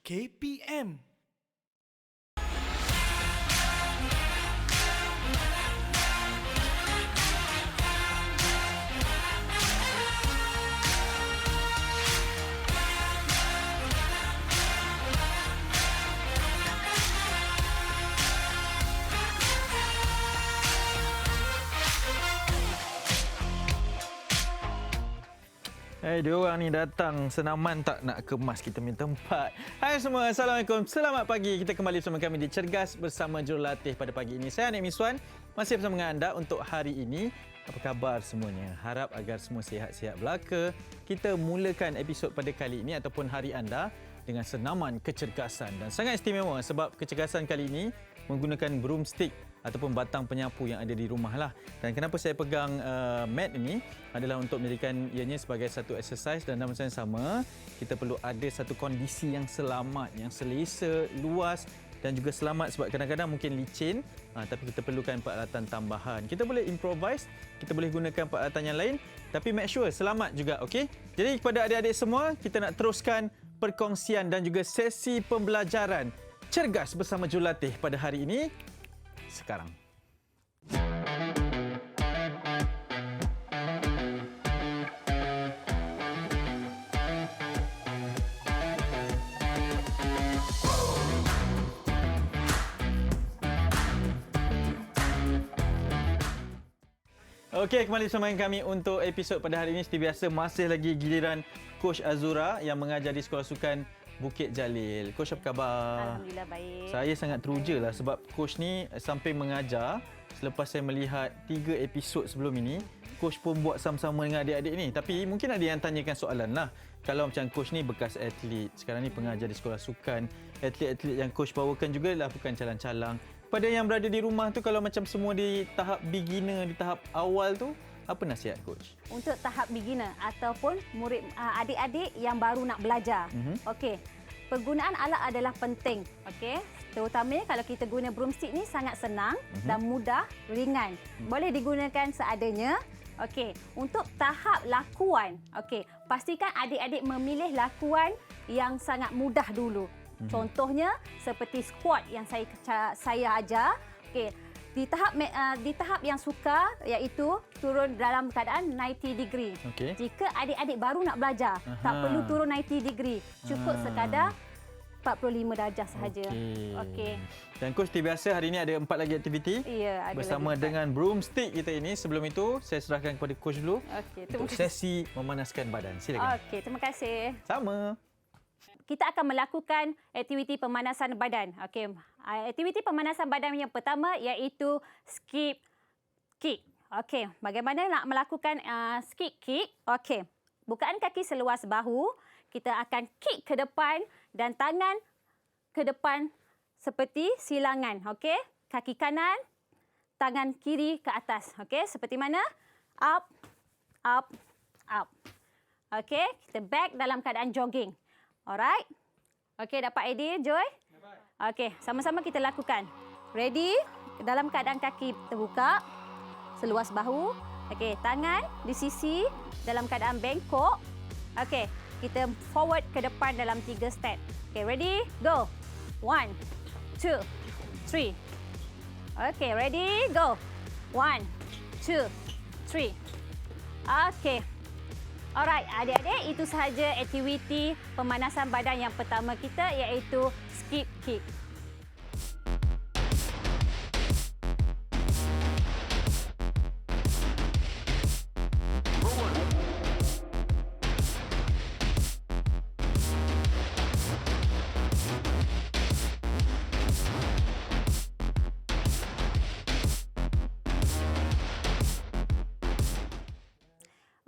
KPM. Dia orang ni datang senaman tak nak kemas kita punya tempat. Hai semua, Assalamualaikum. Selamat pagi. Kita kembali bersama kami di Cergas bersama Jurulatih pada pagi ini. Saya Anik Miswan, masih bersama dengan anda untuk hari ini. Apa khabar semuanya? Harap agar semua sihat-sihat belaka. Kita mulakan episod pada kali ini ataupun hari anda dengan senaman kecergasan. Dan sangat istimewa sebab kecergasan kali ini menggunakan broomstick ataupun batang penyapu yang ada di rumah lah. Dan kenapa saya pegang mat ini adalah untuk menjadikan ianya sebagai satu exercise dan dalam masa yang sama kita perlu ada satu kondisi yang selamat, yang selesa, luas dan juga selamat sebab kadang-kadang mungkin licin tapi kita perlukan peralatan tambahan. Kita boleh improvise, kita boleh gunakan peralatan yang lain tapi make sure selamat juga, okey? Jadi kepada adik-adik semua, kita nak teruskan perkongsian dan juga sesi pembelajaran Cergas bersama Jurulatih pada hari ini sekarang. Okey, kembali bersama kami untuk episod pada hari ini. Seperti biasa, masih lagi giliran Coach Azura yang mengajar di Sekolah Sukan Bukit Jalil. Coach, apa khabar? Alhamdulillah baik. Saya sangat teruja lah sebab Coach ni sampai mengajar, selepas saya melihat 3 episod sebelum ini, Coach pun buat sama-sama dengan adik-adik ni. Tapi mungkin ada yang tanyakan soalan lah. Kalau macam Coach ni bekas atlet, sekarang ni pengajar di Sekolah Sukan, atlet-atlet yang Coach bawakan juga lah bukan calang-calang. Pada yang berada di rumah tu, kalau macam semua di tahap beginner, di tahap awal tu, apa nasihat Coach? Untuk tahap beginner ataupun murid adik-adik yang baru nak belajar. Okey. Penggunaan alat adalah penting. Okey. Terutamanya kalau kita guna broomstick ni sangat senang dan mudah, ringan. Boleh digunakan seadanya. Okey. Untuk tahap lakuan, okey, pastikan adik-adik memilih lakuan yang sangat mudah dulu. Contohnya seperti squat yang saya ajar. Okey. Di tahap yang sukar iaitu turun dalam keadaan 90 degree. Okay. Jika adik-adik baru nak belajar, tak perlu turun 90 degree. Cukup sekadar 45 darjah sahaja. Okey. Dan Coach, seperti biasa hari ini ada 4 lagi aktiviti. Ya, ada bersama lagi dengan broomstick kita ini. Sebelum itu, saya serahkan kepada Coach dulu untuk sesi memanaskan badan. Silakan. Okey, terima kasih. Sama. Kita akan melakukan aktiviti pemanasan badan. Okey, aktiviti pemanasan badan yang pertama iaitu skip kick. Okey, bagaimana nak melakukan skip kick? Okey, bukaan kaki seluas bahu. Kita akan kick ke depan dan tangan ke depan seperti silangan. Okey, kaki kanan, tangan kiri ke atas. Okey, seperti mana? Up, up, up. Okey, kita back dalam keadaan jogging. Alright. Okey, dapat idea, Joy? Dapat. Okey, sama-sama kita lakukan. Ready? Dalam keadaan kaki terbuka, seluas bahu. Okey, tangan di sisi dalam keadaan bengkok. Okey, kita forward ke depan dalam 3 step. Okey, ready? Go. 1, 2, 3. Okey, ready? Go. 1, 2, 3. Okey. Alright, adik-adik, itu sahaja aktiviti pemanasan badan yang pertama kita iaitu skip kick.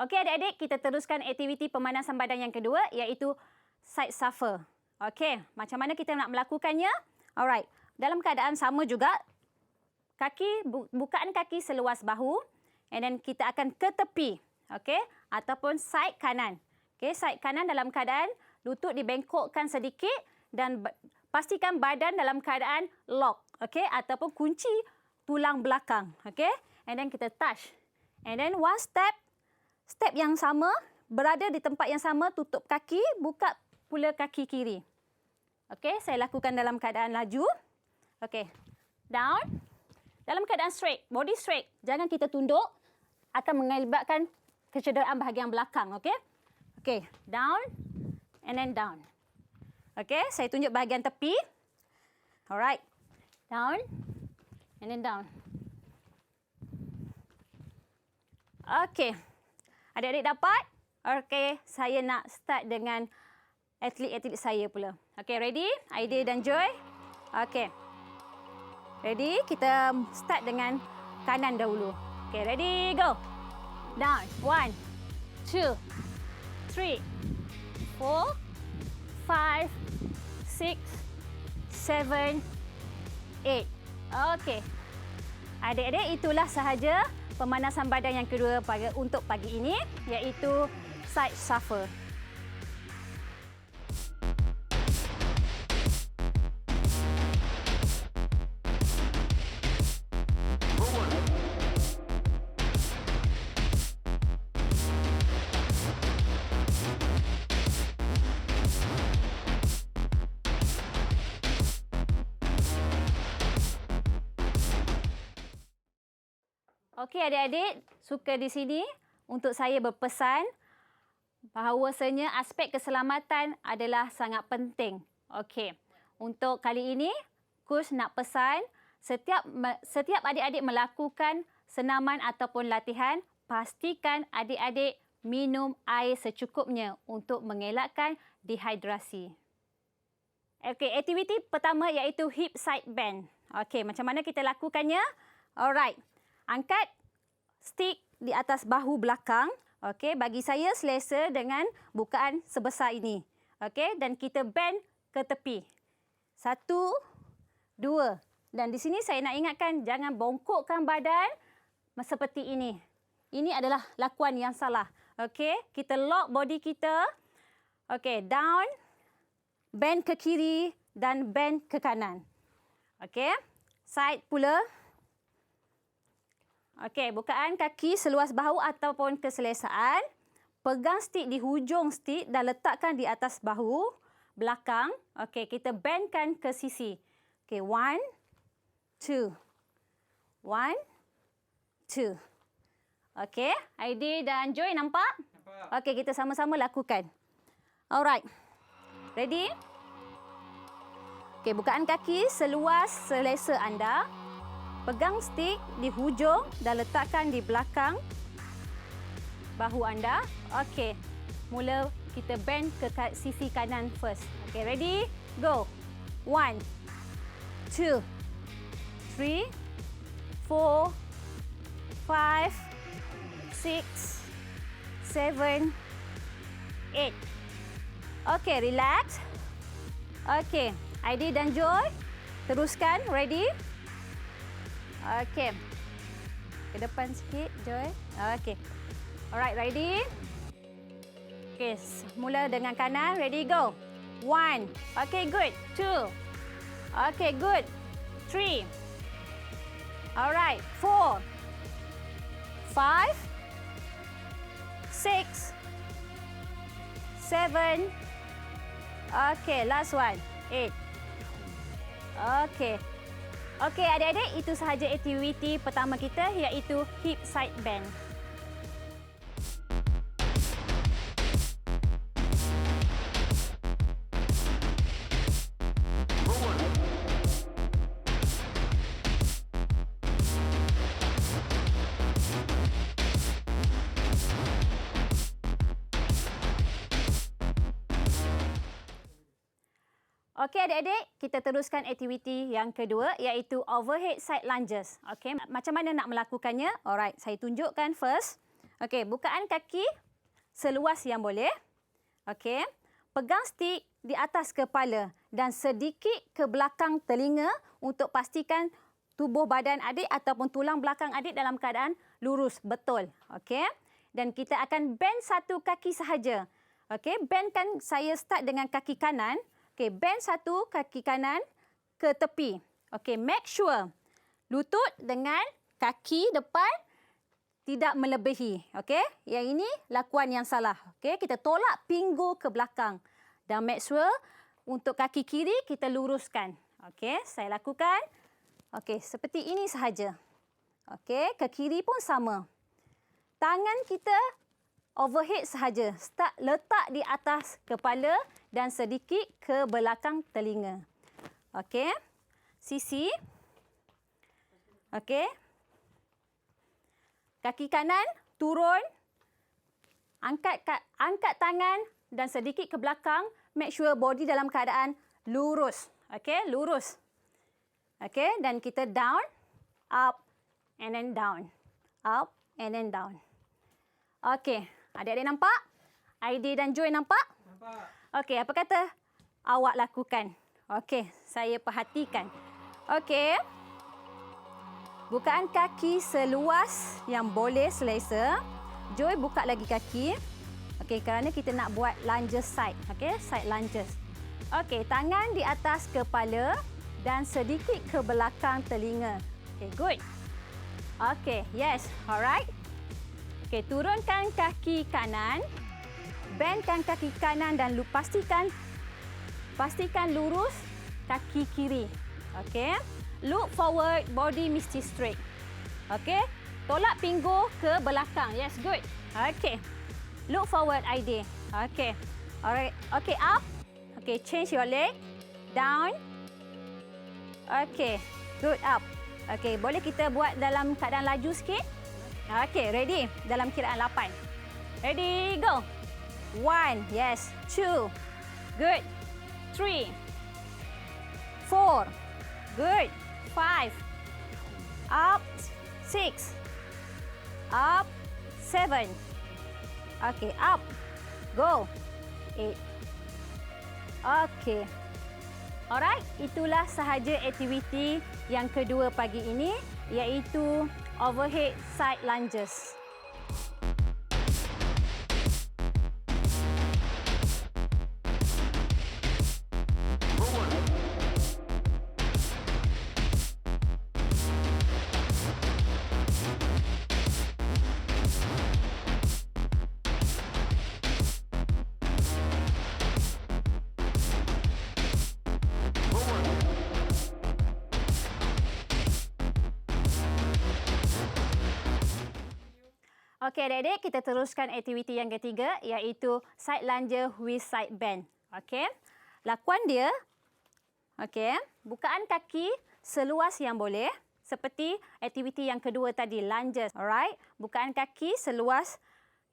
Okey adik-adik, kita teruskan aktiviti pemanasan badan yang kedua iaitu side shuffle. Okey, macam mana kita nak melakukannya? Alright, dalam keadaan sama juga, bukaan kaki seluas bahu and then kita akan ke tepi. Okey, ataupun side kanan. Okey, side kanan dalam keadaan lutut dibengkokkan sedikit dan pastikan badan dalam keadaan lock. Okey, ataupun kunci tulang belakang. Okey, and then kita touch. And then one step yang sama, berada di tempat yang sama, tutup kaki, buka pula kaki kiri. Okey, saya lakukan dalam keadaan laju. Okey, down. Dalam keadaan straight, body straight. Jangan kita tunduk, akan mengakibatkan kecederaan bahagian belakang. Okey? Okey, down and then down. Okey, saya tunjuk bahagian tepi. Alright. Down and then down. Okey. Adik-adik dapat? Okey, saya nak start dengan atlet-atlet saya pula. Okey, ready? Aidil dan Joy. Okey. Ready? Kita start dengan kanan dahulu. Okey, ready? Go. Down. 1, 2, 3, 4, 5, 6, 7, 8. Okey. Adik-adik, itulah sahaja pemanasan badan yang kedua untuk pagi ini, iaitu side shuffle. Okey adik-adik, suka di sini untuk saya berpesan bahawasanya aspek keselamatan adalah sangat penting. Okey. Untuk kali ini, coach nak pesan setiap adik-adik melakukan senaman ataupun latihan, pastikan adik-adik minum air secukupnya untuk mengelakkan dehidrasi. Okey, aktiviti pertama iaitu hip side bend. Okey, macam mana kita lakukannya? Alright. Angkat stick di atas bahu belakang. Okey, bagi saya selesa dengan bukaan sebesar ini. Okey, dan kita bend ke tepi. 1, 2. Dan di sini saya nak ingatkan jangan bongkokkan badan seperti ini. Ini adalah lakuan yang salah. Okey, kita lock body kita. Okey, down, bend ke kiri dan bend ke kanan. Okey, side pula. Okey, bukaan kaki seluas bahu ataupun keselesaan. Pegang stick di hujung stick dan letakkan di atas bahu belakang. Okey, kita bendkan ke sisi. Okey, 1, 2. 1, 2. Okey, Aidil dan Joy nampak? Nampak. Okey, kita sama-sama lakukan. Alright. Ready? Okey, bukaan kaki seluas selesa anda. Pegang stick di hujung dan letakkan di belakang bahu anda. Okey. Mula kita bend ke sisi kanan first. Okey, ready? Go. 1, 2, 3, 4, 5, 6, 7, 8. Okey, relax. Okey, Aidil dan Joy, teruskan. Ready? Okey. Ke depan sikit, Joy. Okey. Alright, ready? Okey, mula dengan kanan. Ready, go. 1. Okey, good. 2. Okey, good. 3. Alright, 4. 5. 6. 7. Okey, last one. 8. Okey. Okey, adik-adik, itu sahaja aktiviti pertama kita iaitu hip side bend. Okey adik-adik, kita teruskan aktiviti yang kedua iaitu overhead side lunges. Okey, macam mana nak melakukannya? Alright, saya tunjukkan first. Okey, bukaan kaki seluas yang boleh. Okey, pegang stick di atas kepala dan sedikit ke belakang telinga untuk pastikan tubuh badan adik ataupun tulang belakang adik dalam keadaan lurus, betul. Okey, dan kita akan bend satu kaki sahaja. Okey, bendkan, saya start dengan kaki kanan. Okey, bend satu kaki kanan ke tepi. Okey, make sure lutut dengan kaki depan tidak melebihi. Okey, yang ini lakuan yang salah. Okey, kita tolak pinggul ke belakang dan make sure untuk kaki kiri kita luruskan. Okey, saya lakukan. Okey, seperti ini sahaja. Okey, ke kiri pun sama. Tangan kita overhead sahaja. Letak di atas kepala dan sedikit ke belakang telinga. Okey, sisi. Okey. Kaki kanan turun. Angkat tangan dan sedikit ke belakang. Make sure body dalam keadaan lurus. Okey, lurus. Okey, dan kita down, up, and then down. Up, and then down. Okey, adik-adik nampak? Aidil dan Joy nampak? Nampak. Okey, apa kata awak lakukan? Okey, saya perhatikan. Okey. Bukaan kaki seluas yang boleh selesa. Joy buka lagi kaki. Okey, kerana kita nak buat lunges side. Okey, side lunges. Okey, tangan di atas kepala dan sedikit ke belakang telinga. Okey, good. Okey, yes. Alright. Okey, turunkan kaki kanan. Bendkan kaki kanan dan pastikan lurus kaki kiri. Okey. Look forward, body mesti straight. Okey. Tolak pinggul ke belakang. Yes, good. Okey. Look forward, Aidil. Okey. Alright. Okey, up. Okey, change your leg. Down. Okey. Good, up. Okey, boleh kita buat dalam keadaan laju sikit? Okey, ready? Dalam kiraan 8. Ready, go. 1. Yes. 2. Good. 3. 4. Good. 5. Up. 6. Up. 7. Okay, up. Go. 8. Okay. Alright, itulah sahaja aktiviti yang kedua pagi ini, iaitu overhead side lunges. Okey, adik-adik, kita teruskan aktiviti yang ketiga, iaitu side lunge with side bend. Okey. Lakuan dia, okey, bukaan kaki seluas yang boleh, seperti aktiviti yang kedua tadi, lunges. Alright. Bukaan kaki seluas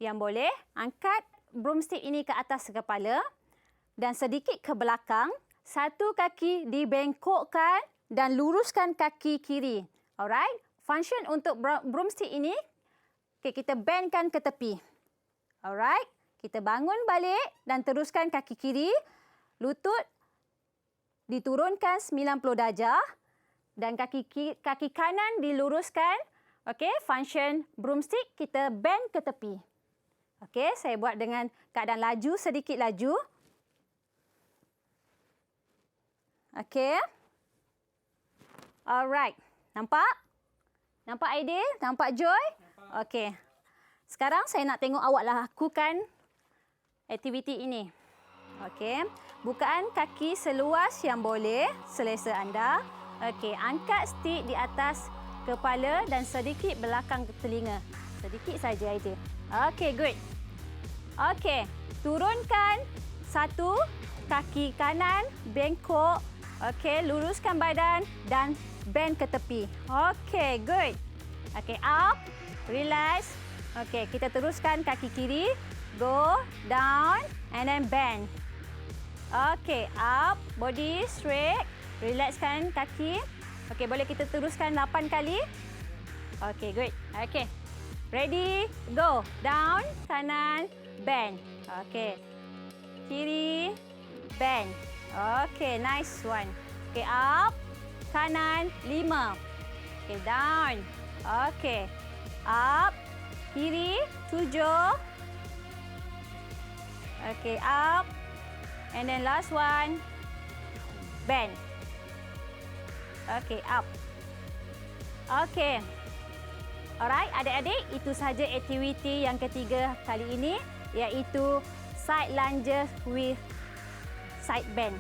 yang boleh. Angkat broomstick ini ke atas kepala dan sedikit ke belakang. Satu kaki dibengkokkan dan luruskan kaki kiri. Alright. Function untuk broomstick ini, okay, kita bendkan ke tepi. Alright. Kita bangun balik dan teruskan kaki kiri. Lutut diturunkan 90 darjah dan kaki kanan diluruskan. Okey, function broomstick kita bend ke tepi. Okey, saya buat dengan keadaan laju, sedikit laju. Okey. Alright. Nampak? Nampak Aidil? Nampak Joy? Okey. Sekarang saya nak tengok awak lakukan aktiviti ini. Okey. Bukaan kaki seluas yang boleh, selesa anda. Okey, angkat stick di atas kepala dan sedikit belakang telinga. Sedikit saja Aidil. Okey, good. Okey, turunkan satu kaki kanan, bengkok. Okey, luruskan badan dan bend ke tepi. Okey, good. Okey, up. Relax. Okey, kita teruskan kaki kiri. Go, down, and then bend. Okey, up. Body straight. Relaxkan kaki. Okey, boleh kita teruskan 8 kali. Okey, good. Okey. Ready, go. Down, kanan, bend. Okey. Kiri, bend. Okey, nice one. Okey, up. Kanan, 5. Okey, down. Okey. Up. Kiri, 7. Okey, up. And then last one. Bend. Okey, up. Okey. Alright, adik-adik, itu sahaja aktiviti yang ketiga kali ini, iaitu side lunges with side bend.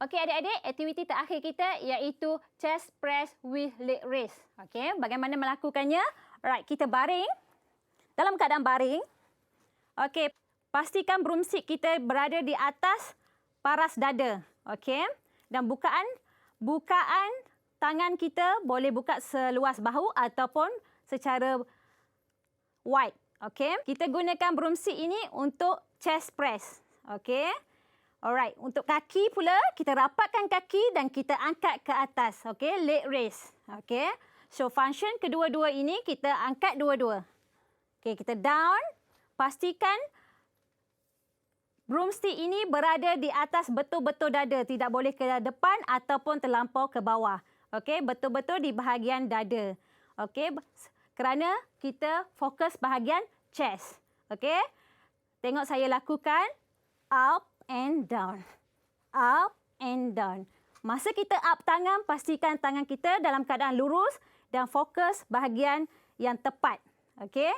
Okey adik-adik, aktiviti terakhir kita iaitu chest press with leg raise. Okey, bagaimana melakukannya? Alright, kita baring. Dalam keadaan baring. Okey, pastikan broomstick kita berada di atas paras dada. Okey, dan bukaan tangan kita boleh buka seluas bahu ataupun secara wide. Okey, kita gunakan broomstick ini untuk chest press. Okey. Alright, untuk kaki pula, kita rapatkan kaki dan kita angkat ke atas. Okey, leg raise. Okey. So, function kedua-dua ini kita angkat dua-dua. Okey, kita down. Pastikan broomstick ini berada di atas betul-betul dada. Tidak boleh ke depan ataupun terlampau ke bawah. Okey, betul-betul di bahagian dada. Okey, kerana kita fokus bahagian chest. Okey. Tengok saya lakukan. Up and down. Up and down. Masa kita up tangan, pastikan tangan kita dalam keadaan lurus dan fokus bahagian yang tepat. Okey?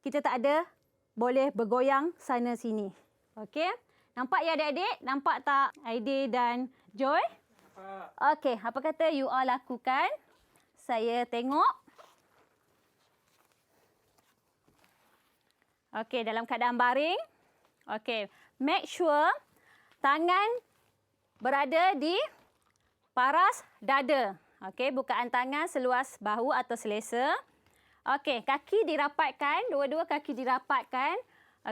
Kita tak ada boleh bergoyang sana sini. Okey? Nampak ya adik-adik? Nampak tak Aidil dan Joy? Okey, apa kata you all lakukan? Saya tengok. Okey, dalam keadaan baring. Okey, make sure tangan berada di paras dada. Okey, bukaan tangan seluas bahu atau selesa. Okey, kaki dirapatkan, dua-dua kaki dirapatkan.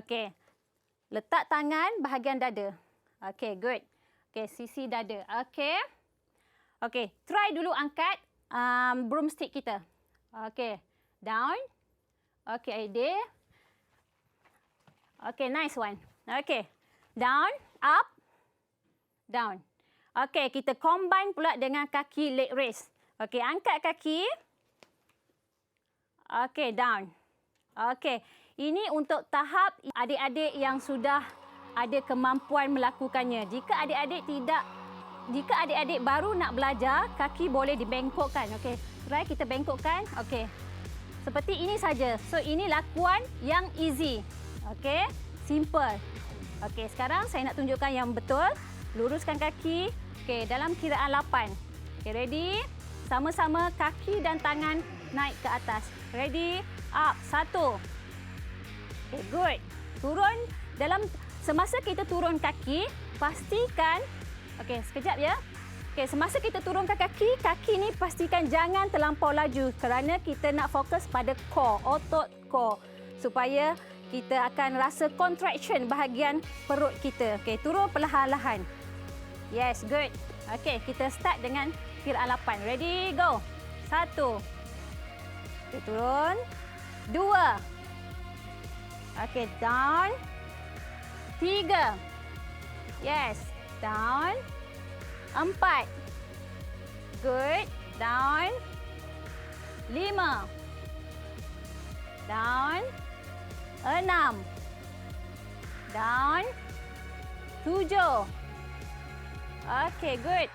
Okey, letak tangan bahagian dada. Okey, good. Okey, sisi dada. Okey. Okey, try dulu angkat broomstick kita. Okey, down. Okey, Aidil. Okey, nice one. Okey, down, up, down. Okey, kita combine pula dengan kaki leg raise. Okey, angkat kaki. Okey, down. Okey, ini untuk tahap adik-adik yang sudah ada kemampuan melakukannya. Jika adik-adik baru nak belajar, kaki boleh dibengkokkan. Okey, try kita bengkokkan. Okey, seperti ini saja. So, ini lakuan yang easy. Okey, simple. Okey, sekarang saya nak tunjukkan yang betul. Luruskan kaki. Okey, dalam kiraan 8. Okey, ready? Sama-sama kaki dan tangan naik ke atas. Ready? Up. 1. Okey, good. Turun semasa kita turun kaki, pastikan okey, sekejap ya. Okey, semasa kita turunkan kaki, kaki ni pastikan jangan terlampau laju kerana kita nak fokus pada core, otot core supaya kita akan rasa contraction bahagian perut kita. Okey, turun perlahan-lahan. Yes, good. Okey, kita start dengan kiraan 8. Ready, go. 1. Okey, turun. 2. Okey, down. 3. Yes, down. 4. Good. Down. 5. Down. 6. Down. 7. Okey, good.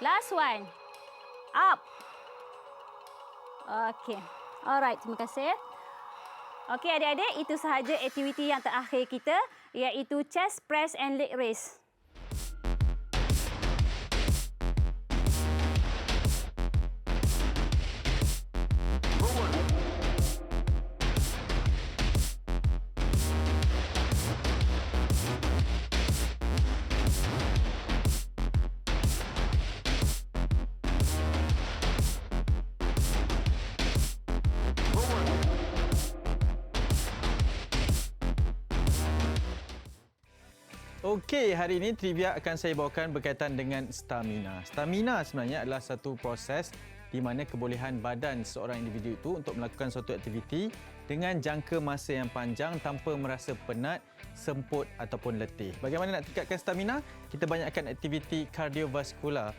Last one. Up. Okey. Alright, terima kasih. Okey adik-adik, itu sahaja aktiviti yang terakhir kita iaitu chest press and leg raise. Okey, hari ini trivia akan saya bawakan berkaitan dengan stamina. Stamina sebenarnya adalah satu proses di mana kebolehan badan seorang individu itu untuk melakukan suatu aktiviti dengan jangka masa yang panjang tanpa merasa penat, semput ataupun letih. Bagaimana nak tingkatkan stamina? Kita banyakkan aktiviti kardiovaskular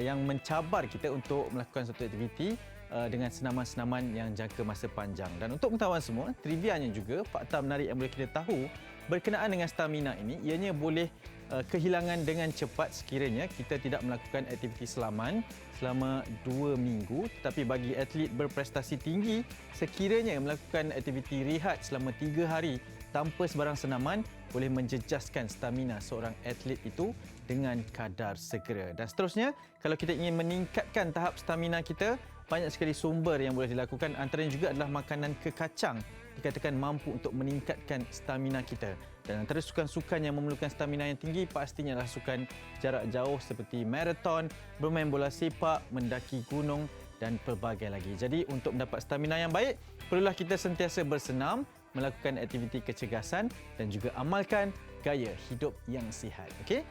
yang mencabar kita untuk melakukan suatu aktiviti dengan senaman-senaman yang jangka masa panjang. Dan untuk pengetahuan semua, trivianya juga fakta menarik yang boleh kita tahu berkenaan dengan stamina ini, ianya boleh kehilangan dengan cepat sekiranya kita tidak melakukan aktiviti selaman selama 2 minggu. Tetapi bagi atlet berprestasi tinggi, sekiranya melakukan aktiviti rehat selama 3 hari tanpa sebarang senaman boleh menjejaskan stamina seorang atlet itu dengan kadar segera. Dan seterusnya, kalau kita ingin meningkatkan tahap stamina kita, banyak sekali sumber yang boleh dilakukan. Antaranya juga adalah makanan kekacang dikatakan mampu untuk meningkatkan stamina kita. Dan antara sukan-sukan yang memerlukan stamina yang tinggi pastinya adalah sukan jarak jauh seperti maraton, bermain bola sepak, mendaki gunung dan pelbagai lagi. Jadi untuk mendapat stamina yang baik, perlulah kita sentiasa bersenam, melakukan aktiviti kecergasan dan juga amalkan gaya hidup yang sihat. Okey?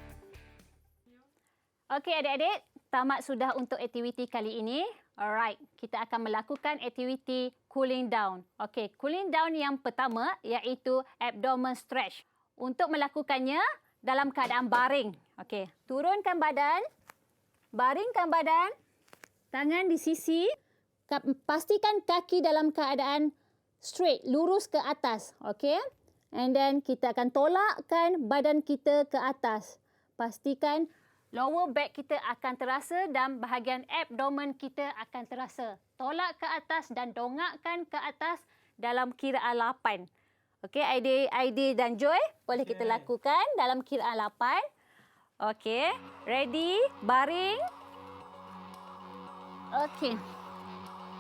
Okey adik-adik, tamat sudah untuk aktiviti kali ini. Alright, kita akan melakukan aktiviti cooling down. Okey, cooling down yang pertama iaitu abdomen stretch. Untuk melakukannya dalam keadaan baring. Okey, turunkan badan, baringkan badan, tangan di sisi, pastikan kaki dalam keadaan straight, lurus ke atas. Okey, and then kita akan tolakkan badan kita ke atas. Pastikan lower back kita akan terasa dan bahagian abdomen kita akan terasa. Tolak ke atas dan dongakkan ke atas dalam kiraan 8. Okey, Aidil dan Joy, boleh kita lakukan dalam kiraan 8. Okey, ready, baring. Okey.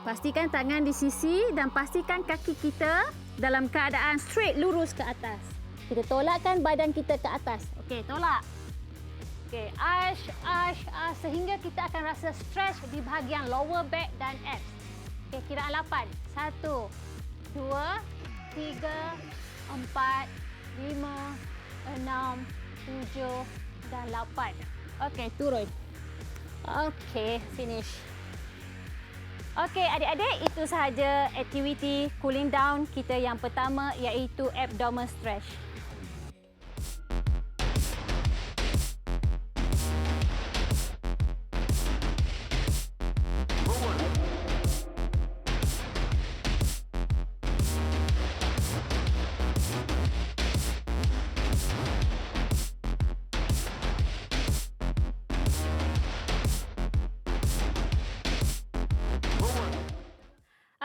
Pastikan tangan di sisi dan pastikan kaki kita dalam keadaan straight, lurus ke atas. Kita tolakkan badan kita ke atas. Okey, tolak. Okey, ash sehingga kita akan rasa stretch di bahagian lower back dan abs. Okey, kiraan 8. 1, 2, 3, 4, 5, 6, 7 dan 8. Okey, turun. Okey, finish. Okey, adik-adik, itu sahaja aktiviti cooling down kita yang pertama iaitu abdomen stretch.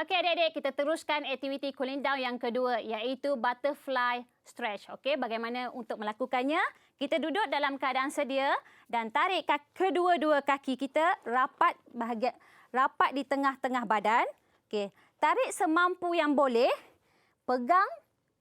Okey adik-adik, kita teruskan aktiviti cooling down yang kedua iaitu butterfly stretch. Okey, bagaimana untuk melakukannya? Kita duduk dalam keadaan sedia dan tarik kedua-dua kaki kita rapat di tengah-tengah badan. Okey, tarik semampu yang boleh.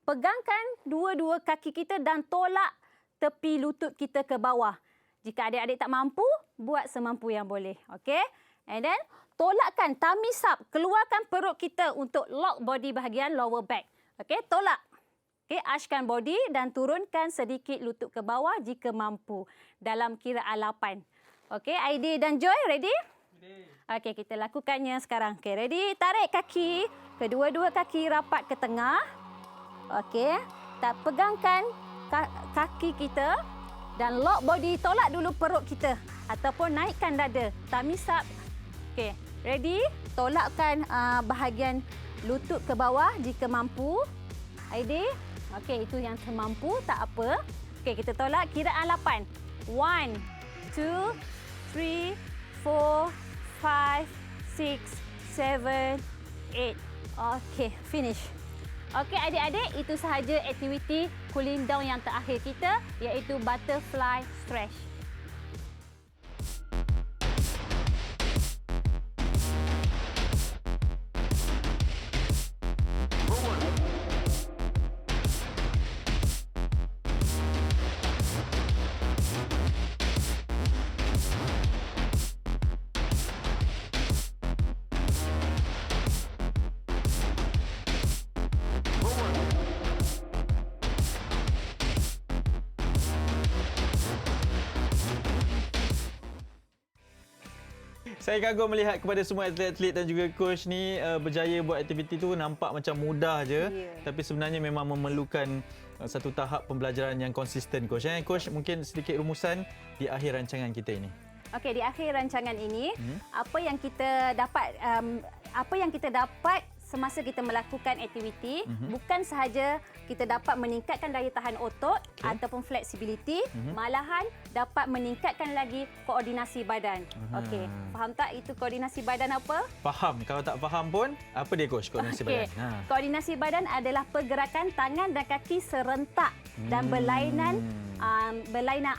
Pegangkan dua-dua kaki kita dan tolak tepi lutut kita ke bawah. Jika adik-adik tak mampu, buat semampu yang boleh. Okey? And then tolakkan tummy up, keluarkan perut kita untuk lock body bahagian lower back. Okey, tolak. Okey, archkan body dan turunkan sedikit lutut ke bawah jika mampu dalam kiraan 8. Okey, Aidil dan Joy ready? Okey, kita lakukannya sekarang. Okey, ready? Tarik kaki, kedua-dua kaki rapat ke tengah. Okey, tak pegangkan kaki kita dan lock body, tolak dulu perut kita ataupun naikkan dada. Tummy up. Okey, ready? Tolakkan bahagian lutut ke bawah jika mampu. Aidil? Okey, itu yang termampu, tak apa. Okey, kita tolak kiraan 8. 1, 2, 3, 4, 5, 6, 7, 8. Okey, finish. Okey adik-adik, itu sahaja aktiviti cooling down yang terakhir kita iaitu butterfly stretch. Saya kagum melihat kepada semua atlet-atlet dan juga coach ni berjaya buat aktiviti tu nampak macam mudah je. Tapi sebenarnya memang memerlukan satu tahap pembelajaran yang konsisten, coach. Coach, mungkin sedikit rumusan di akhir rancangan kita ini. Okey, di akhir rancangan ini apa yang kita dapat semasa kita melakukan aktiviti, bukan sahaja kita dapat meningkatkan daya tahan otot ataupun flexibility, malahan dapat meningkatkan lagi koordinasi badan. Okey, faham tak itu koordinasi badan apa? Faham. Kalau tak faham pun, apa dia coach koordinasi badan? Koordinasi badan adalah pergerakan tangan dan kaki serentak dan berlainan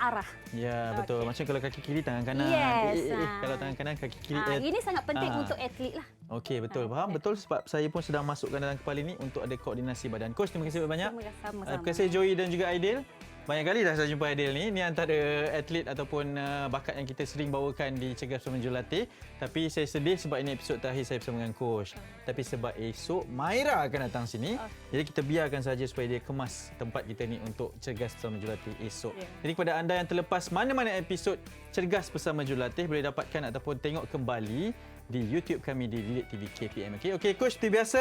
arah. Ya, betul. Macam kalau kaki kiri, tangan kanan. Yes. Kalau tangan kanan, kaki kiri. Ini sangat penting untuk atlet lah. Okey, betul. Faham? Betul, sebab saya pun sedang masukkan dalam kepala ini untuk ada koordinasi badan. Coach, terima kasih banyak. Sama-sama. Terima kasih Joey dan juga Aidil. Banyak kali dah saya jumpa Aidil ni. Ini antara atlet ataupun bakat yang kita sering bawakan di Cergas Bersama Jurulatih. Tapi saya sedih sebab ini episod terakhir saya bersama dengan coach. Tapi sebab esok Maira akan datang sini. Jadi kita biarkan saja supaya dia kemas tempat kita ni untuk Cergas Bersama Jurulatih esok. Jadi kepada anda yang terlepas mana-mana episod Cergas Bersama Jurulatih boleh dapatkan ataupun tengok kembali di YouTube kami di Didik TV KPM. Okey, coach, seperti biasa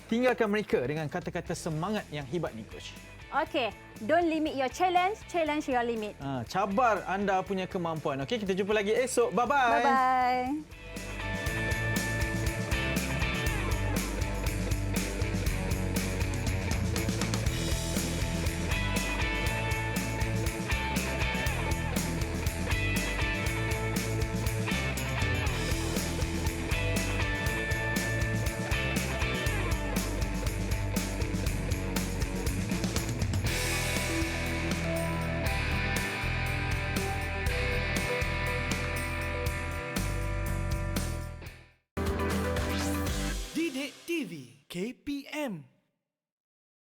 tinggalkan mereka dengan kata-kata semangat yang hebat ni, coach. Okey, don't limit your challenge, challenge your limit. Cabar anda punya kemampuan. Okey, kita jumpa lagi esok. Bye-bye. Bye-bye.